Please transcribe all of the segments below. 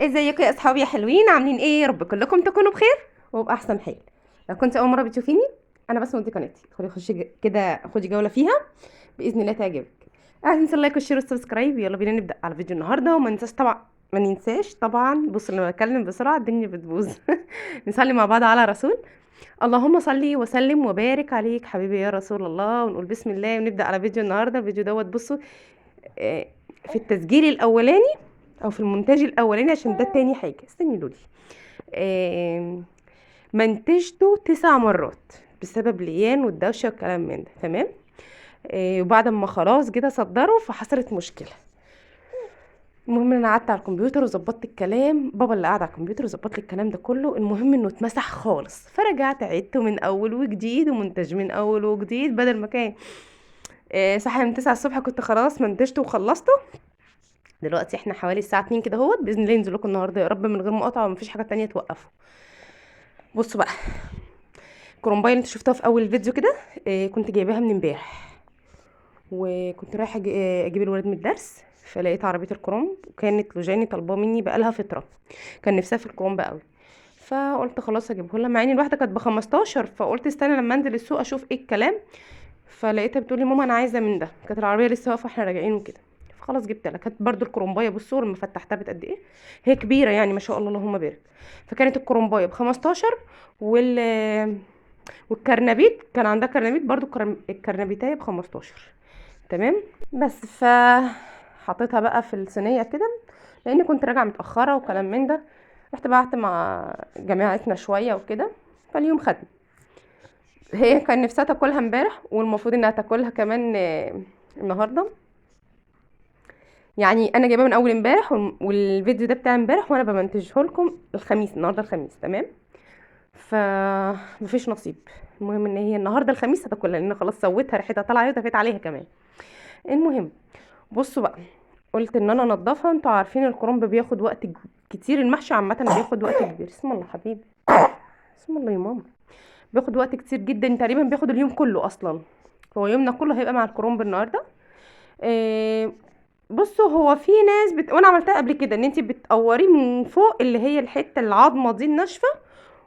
ازيكم يا اصحابي يا حلوين، عاملين ايه؟ يا رب كلكم تكونوا بخير وباحسن حال. لو كنت اول مره بتشوفيني، انا بس ودي قناتي، ادخلي خشي كده خدي جوله فيها، باذن الله تعجبك. تنسوا اللايك والشير والسبسكرايب. يلا بينا نبدا على فيديو النهارده، وما ننساش طبعا، ما ننساش طبعا. بص لما بتكلم بسرعه الدنيا بتبوظ. نصلي مع بعض على رسول. اللهم صلي وسلم وبارك عليك حبيبي يا رسول الله، ونقول بسم الله ونبدا على فيديو النهارده. الفيديو دوت بصوا، آه، في التسجيل الاولاني او في المونتاج الاولاني، عشان ده تاني حاجه، استني لولي. آه، منتجته 9 مرات بسبب ليان والدوشه والكلام من ده، تمام. وبعد ما خلاص كده صدره فحصلت مشكله. المهم ان انا قعدت على الكمبيوتر وظبطت الكلام، بابا اللي قاعد على الكمبيوتر وظبط لي الكلام ده كله. المهم انه اتمسح خالص، فرجعت عدته من اول وجديد، ومنتج من اول وجديد، بدل ما كان صحي من 9 الصبح كنت خلاص منتجته وخلصته. دلوقتي احنا حوالي الساعه 2 كده اهوت، باذن الله ينزل لكم النهارده يا رب من غير مقاطعه ومفيش حاجه تانية توقفه. بصوا بقى، الكرومبايه اللي انتوا شفتوها في اول فيديو كده، كنت جايباها من امبارح، وكنت رايحه اجيب الولاد من الدرس، فلقيت عربيه الكرومب، وكانت لوجاني طالباه مني بقالها فتره، كان نفسها في الكرومب قوي. فقلت خلاص اجيبه لها، مع ان الواحده كانت ب 15، فقلت استنى لما انزل السوق اشوف ايه الكلام. فلقيتها بتقولي ماما انا عايزه من ده، كانت العربيه لسه واقفه احنا راجعين وكده. فخلاص جبت لها. كانت برضو الكرومبايه بالصور لما فتحتها قد ايه، هي كبيره يعني ما شاء الله اللهم بارك. فكانت الكرومبايه ب 15، وال والكرنبيت كان عندها كرنبيت برضو، الكرنبيتايه ب 15، تمام. بس حطيتها بقى في الصينيه كده، لاني كنت راجعه متاخره وكلام من ده. رحت بعت مع جماعتنا شويه وكده، فاليوم خدني. هي كان نفسها تاكلها امبارح، والمفروض انها تاكلها كمان النهارده. يعني انا جايباه من اول امبارح، والفيديو ده بتاع امبارح، وانا بمنتجه لكم الخميس، النهارده الخميس، تمام. مفيش نصيب. المهم ان هي النهارده الخميس هتاكلها، لان خلاص سويتها ريحتها طالعه ودفيت عليها كمان. المهم، بصوا بقى، قلت ان انا انضفها. انتوا عارفين الكرنب بياخد وقت كتير، المحشي عامه بياخد وقت كبير. اسم الله حبيبي، اسم الله يا ماما. بياخد وقت كتير جدا، تقريبا بياخد اليوم كله اصلا. هو يومنا كله هيبقى مع الكرنب النهارده. إيه، بصوا، هو في ناس وانا عملتها قبل كده، ان انت بتقوريه من فوق اللي هي الحته العظمه دي الناشفه،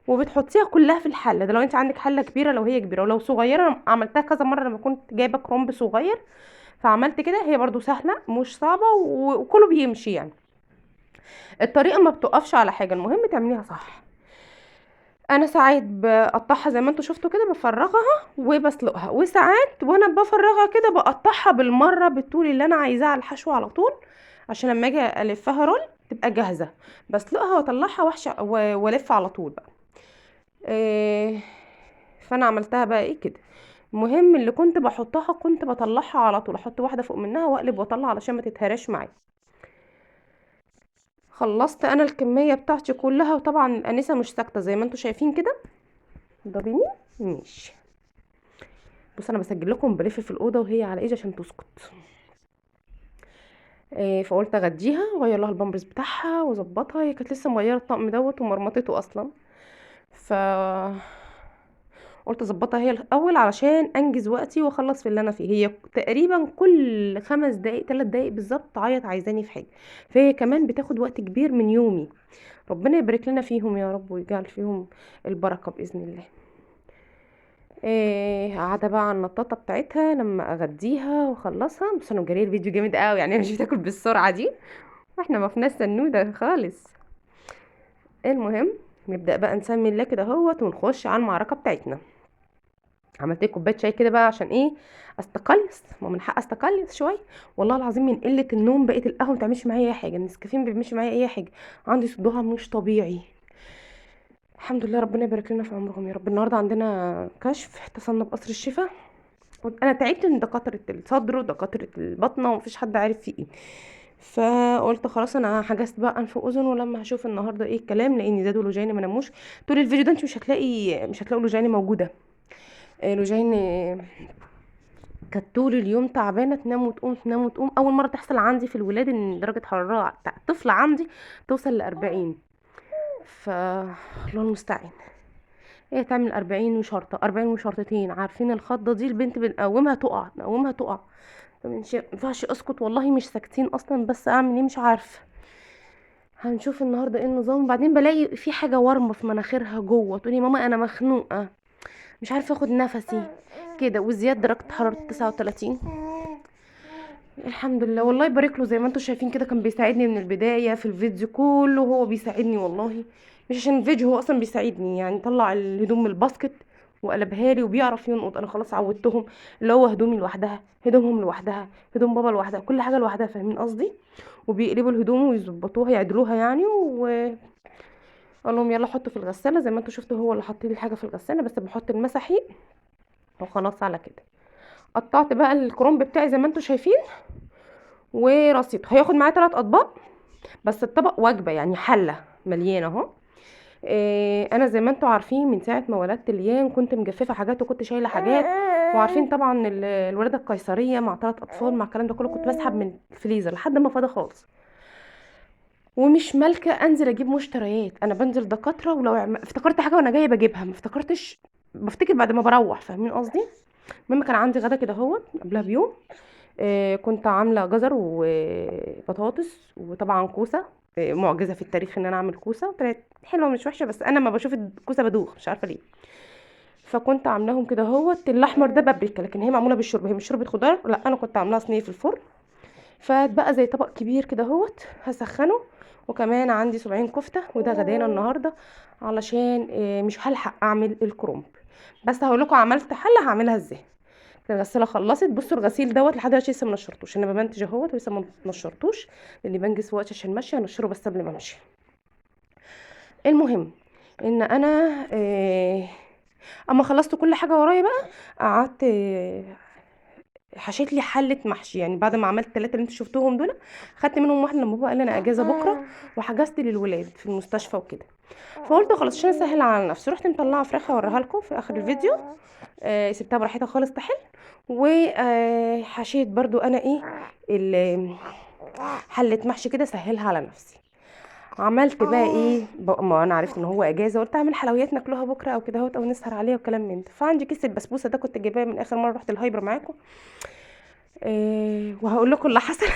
وبتحطيها كلها في الحله. ده لو انت عندك حله كبيره، لو هي كبيره، ولو صغيره أنا عملتها كذا مره لما كنت جايبه كرنب صغير، فعملت كده. هي برضو سهله مش صعبه، وكله بيمشي يعني. الطريقه ما بتقفش على حاجه، المهم تعمليها صح. انا ساعات بقطعها زي ما انتوا شفتوا كده، بفرغها وبسلقها، وساعات وانا بفرغها كده بقطعها بالمره بالطول اللي انا عايزاه على الحشو على طول، عشان لما اجي الفها رول تبقى جاهزه. بسلقها واطلعها والف على طول بقى. إيه، فانا عملتها بقى ايه كده. المهم اللي كنت بحطها كنت بطلعها على طول، احط واحده فوق منها واقلب واطلع علشان ما تتهراش معايا. خلصت انا الكميه بتاعتي كلها، وطبعا الانسه مش ساكته زي ما انتوا شايفين كده. ضربيني، ماشي. بص انا بسجل لكم بلف في الاوضه وهي على ايدي عشان تسكت. فقلت اغديها واغير لها البامبرز بتاعها واظبطها. هي كانت لسه مغيره الطقم دوت ومرمطته اصلا، ف قلت اظبطها هي الاول علشان انجز وقتي واخلص في اللي انا فيه. هي تقريبا كل 5 دقايق 3 دقايق بالظبط تعيط عايزاني في حاجه، فهي كمان بتاخد وقت كبير من يومي. ربنا يبارك لنا فيهم يا رب، ويجعل فيهم البركه باذن الله. قاعده بقى على النطاطه بتاعتها لما اغديها واخلصها. بس انا جري الفيديو جامد قوي يعني، مش بتاكل بالسرعه دي، واحنا ما فيناش سنوده خالص. المهم، نبدا بقى نسمي الله كده اهوت ونخش على المعركه بتاعتنا. عملت لي كوبايه شاي كده بقى، عشان ايه؟ استقلص، ما من حق استقلص شويه. والله العظيم من قله النوم بقيت القهوه ما بتعملش معايا اي حاجه، النسكافيه ما بيعملش معايا اي حاجه، عندي صداع مش طبيعي. الحمد لله، ربنا يبارك لنا في عمرهم يا رب. النهارده عندنا كشف، اتصلنا بقصر الشفا. انا تعبت من دكاتره الصدر ودكاتره البطنه، ومفيش حد عارف فيه ايه. فقلت خلاص انا حجزت بقى انف واذن، ولما هشوف النهارده ايه الكلام، لاني زادوا لوجاني ما ناموش. طول الفيديو ده انت مش هتلاقوا لوجاني موجوده. لوجاني كانت طول اليوم تعبانه، تنام وتقوم تنام وتقوم. اول مره تحصل عندي في الولاده ان درجه حراره بتاع الطفل عندي توصل ل40. ف الله المستعان. هي تعمل 40 وشرطه، 40 وشرطتين، عارفين الخضه دي البنت بنقومها تقع، نقومها تقع. ما ينفعش اسكت، والله مش ساكتين اصلا، بس اعمل ايه مش عارفه. هنشوف النهارده ايه النظام. وبعدين بلاقي في حاجه ورمه في مناخيرها جوه، تقولي ماما انا مخنوقه، مش عارفه اخد نفسي كده، وزياد درجه حراره 39. الحمد لله، والله يبارك له. زي ما انتم شايفين كده كان بيساعدني من البدايه في الفيديو كله، هو بيساعدني والله، مش عشان الفيديو، هو اصلا بيساعدني يعني. طلع الهدوم من الباسكت وقلبها لي، وبيعرف ينقط. انا خلاص عودتهم، اللي هو هدومي لوحدها، هدومهم لوحدها، هدوم بابا لوحدها، كل حاجه لوحدها، فاهمين قصدي؟ وبيقلبوا الهدوم ويظبطوها يعدلوها يعني. وقال لهم يلا حطوا في الغساله. زي ما انتم شفتوا هو اللي حط لي الحاجه في الغساله، بس بحط المسحي وخلاص على كده. قطعت بقى الكرنب بتاعي زي ما انتم شايفين، ورصيته هياخد معايا 3 اطباق، بس الطبق وجبه يعني، حله مليانه اهو. انا زي ما انتم عارفين من ساعه ما ولدت ليان كنت مجففه حاجات وكنت شايله حاجات، وعارفين طبعا الولاده القيصريه مع 3 اطفال مع الكلام ده كله، كنت بسحب من الفريزر لحد ما فاضى خالص، ومش مالكه انزل اجيب مشتريات. انا بنزل دكاتره، ولو افتكرت حاجه وانا جايه بجيبها، ما افتكرتش بفتكر بعد ما بروح، فاهمين قصدي؟ المهم كان عندي غدا كده اهو قبلها بيوم. كنت عامله جزر وبطاطس وطبعا كوسه. معجزه في التاريخ ان انا اعمل كوسه، طلعت حلوه مش وحشه، بس انا ما بشوف الكوسه بدوخ، مش عارفه ليه. فكنت عاملاهم كده اهوت. الاحمر ده بابريكا، لكن هي معموله بالشوربه، هي مش شوربه خضار، لا انا كنت عاملاها صينيه في الفرن. فبقى زي طبق كبير كده اهوت، هسخنه. وكمان عندي صباعين كفته، وده غدانا النهارده، علشان مش هلحق اعمل الكرنب. بس هقول لكم عملت حله هعملها ازاي. الغساله خلصت، بصوا الغسيل دوت لحد دلوقتي لسه ما نشرتوش، انا بمنتج اهوت ولسه ما نشرتوش، لاني بنجز في وقت عشان ماشيه، انشره بس قبل ما امشي. المهم ان انا اما خلصت كل حاجه ورايا بقى، قعدت حشيت لي حله محشي يعني. بعد ما عملت ال3 اللي انتوا شفتوهم دول، خدت منهم واحده لما بابا قال لي انا اجازه بكره، وحجزت للولاد في المستشفى وكده. فقلت خلاص عشان اسهل على نفسي، رحت مطلعه فراخ اوريها لكم في اخر الفيديو. سبتها براحتها خالص تحل. وحشيت برضو انا ايه حله محشي كده، سهلها على نفسي. عملت بقى ايه ما انا عرفت ان هو اجازه، قلت اعمل حلويات ناكلوها بكره او كده اهوت، او نسهر عليها وكلام من ده. فعندي كيس البسبوسه ده كنت جايباه من اخر مره رحت الهايبر معاكم. وهقول لكم اللي حصل.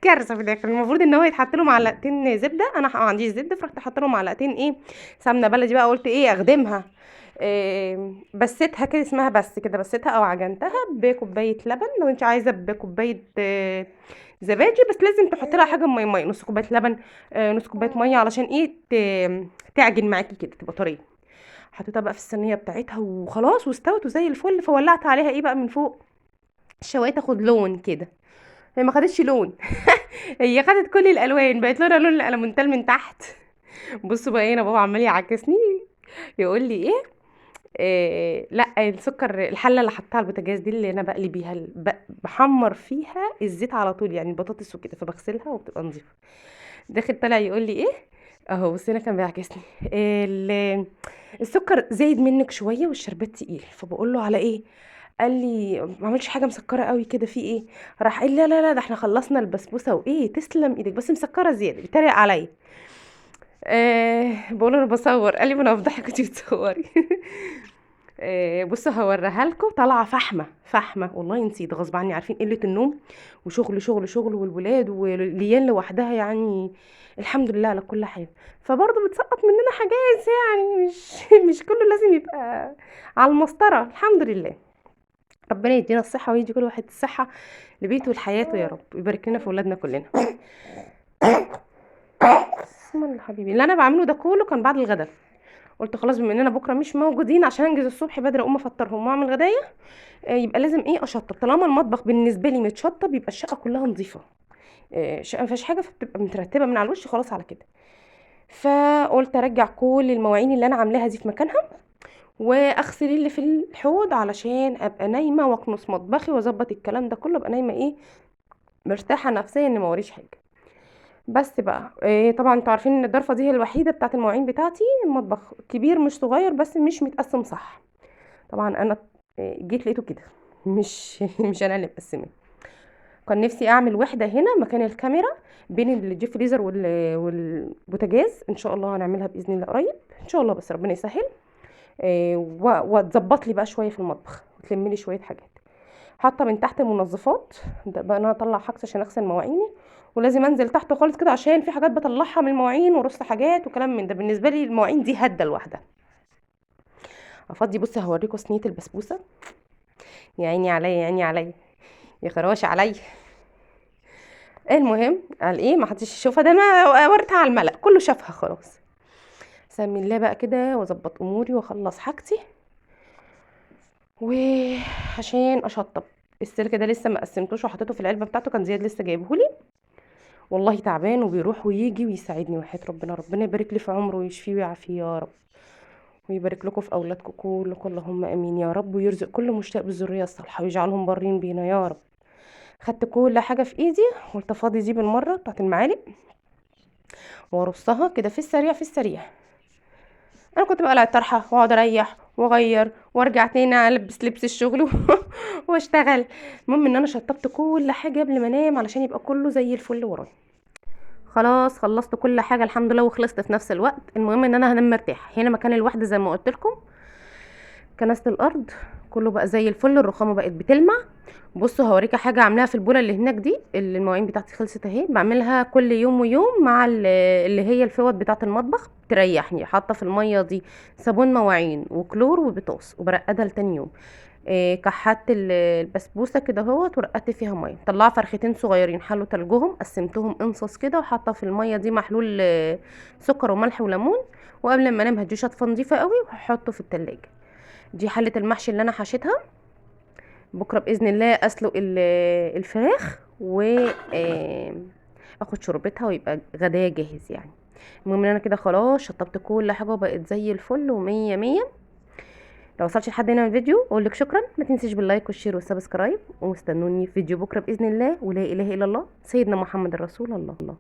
كارثه في الاخر. المفروض ان هو يتحط له معلقتين زبده، انا ما عنديش زبده، فرحت حاطه له معلقتين ايه سمنه بلدي بقى. قلت ايه اخدمها. بستها كده، اسمها بس كده، بستها او عجنتها بكوبايه لبن. لو انت عايزه بكوبايه زبادي، بس لازم تحط لها حاجه ميه، نص كوبايه لبن، نص كوبايه ميه، علشان ايه تعجن معاكي كده تبقى طريه. حطيتها بقى في الصينيه بتاعتها وخلاص، واستوت وزي الفل. فولعت عليها ايه بقى من فوق الشوايه تاخد لون كده. هي ما خدتش لون. هي خدت كل الالوان، بقت لونها لون الالمونتال من تحت. بصوا بقى هنا بابا عمال يعاكسني، يقول لي ايه لا السكر، الحله اللي حطها على البوتاجاز دي اللي انا بقلي بيها بحمر فيها الزيت على طول يعني، البطاطس وكده، فبغسلها وبتبقى نظيفه. داخل طالع يقول لي ايه اهو، بص هنا كان بيعكسني. السكر زايد منك شويه والشربات تقيل. فبقول له على ايه؟ قال لي ما عملتش حاجه مسكره قوي كده، في ايه؟ راح قال لي لا لا لا، ده احنا خلصنا البسبوسه وايه، تسلم ايدك، بس مسكره زياده. بيتريق عليا. بقول له انا بصور. قال لي ما انا بفضحك كنت بتصوري. بصوا هوريها لكم، طالعه فحمه فحمه، والله نسيت غصب عني، عارفين قله النوم وشغل شغل شغل والولاد وليان لوحدها يعني. الحمد لله على كل حال. فبرضه بتسقط مننا حاجات يعني، مش كله لازم يبقى على المسطره. الحمد لله. ربنا يدينا الصحه ويدي كل واحد الصحه لبيته ولحياته يا رب، ويبارك لنا في اولادنا كلنا. بسم الله حبيبي. اللي انا بعمله ده كله كان بعد الغدا. قلت خلاص بما اننا بكره مش موجودين، عشان انجز الصبح بدري اقوم افطرهم واعمل غدايا، يبقى لازم ايه اشطب. طالما المطبخ بالنسبه لي متشطب يبقى الشقه كلها نظيفه، الشقه ما فيهاش حاجه، فبتبقى مترتبه من على الوش خلاص على كده. فقلت ارجع كل المواعين اللي انا عاملاها دي في مكانها، واغسل اللي في الحوض، علشان ابقى نايمه واكنس مطبخي واظبط الكلام ده كله، ابقى نايمه ايه مرتاحه نفسيا ان ما وريش حاجه. بس بقى طبعا انتوا عارفين ان الضرفه دي هي الوحيده بتاعه المواعين بتاعتي. المطبخ كبير مش صغير، بس مش متقسم صح. طبعا انا جيت لقيته كده. مش انا اللي مقسماه. كان نفسي اعمل وحده هنا مكان الكاميرا بين الديب فريزر والبوتاجاز. ان شاء الله هنعملها باذن الله قريب ان شاء الله، بس ربنا يسهل. وتظبط لي بقى شويه في المطبخ، وتلم لي شويه حاجات. حاطه من تحت المنظفات ده بقى، انا اطلع حاجه عشان اغسل مواعيني، ولازم انزل تحت خالص كده عشان في حاجات بطلعها من المواعين ورص حاجات وكلام من ده. بالنسبه لي المواعين دي هده لوحدها. افضي بصي هوريكم صينيه البسبوسه. يا عيني عليا يا عيني عليا يا خراشي عليا. المهم قال ايه ما حدش يشوفها، ده انا وريتها على الملأ كله شافها خلاص. سمي الله بقى كده واظبط اموري واخلص حاجتي، وعشان اشطب السلك ده لسه ما قسمتوش وحطيته في العلبه بتاعته، كان زياد لسه جايبهولي. والله تعبان وبيروح ويجي ويساعدني، وحياة ربنا ربنا يبارك لي في عمره ويشفيه ويعافيه يا رب، ويبارك لكم في اولادكم كلكم اللهم امين يا رب، ويرزق كل مشتاق بالذريه الصالحه ويجعلهم بارين بينا يا رب. خدت كل حاجه في ايدي قلت افاضي دي بالمره بتاعت المعالق وارصها كده في السريع في السريع. انا كنت بقلع الطرحه واقعد اريح واغير وارجع تاني البس لبس الشغل واشتغل. المهم ان انا شطبت كل حاجه قبل ما انام علشان يبقى كله زي الفل ورايا. خلاص خلصت كل حاجه الحمد لله وخلصت في نفس الوقت. المهم ان انا هنام مرتاح هنا مكان الوحده زي ما قلت لكم. كنست الارض كله بقى زي الفل، الرخامه بقت بتلمع. بصوا هوريكي حاجه عاملاها في البوله اللي هناك دي، اللي المواعين بتاعتي خلصت اهي، بعملها كل يوم ويوم مع اللي هي الفوط بتاعه المطبخ تريحني. حاطه في الميه دي صابون مواعين وكلور وبطاس وبرقدها لتاني يوم. كحت البسبوسه كده اهوت ورقدت فيها ميه، طلعت فرختين صغيرين حلوا تلجهم قسمتهم قنصص كده وحاطه في الميه دي محلول سكر وملح وليمون. وقبل ما انام هديه شطفه نضيفه قوي وهحطه في التلاجة. دي حله المحشي اللي انا حشيتها. بكره باذن الله اسلق الفراخ و اخد شربتها ويبقى غدايا جاهز يعني. المهم ان انا كده خلاص شطبت كل حاجه وبقت زي الفل ومية مية. لو وصلتش لحد هنا من الفيديو اقول لك شكرا، ما تنسيش باللايك والشير والسبسكرايب، واستنوني في فيديو بكره باذن الله. ولا اله الا الله سيدنا محمد رسول الله.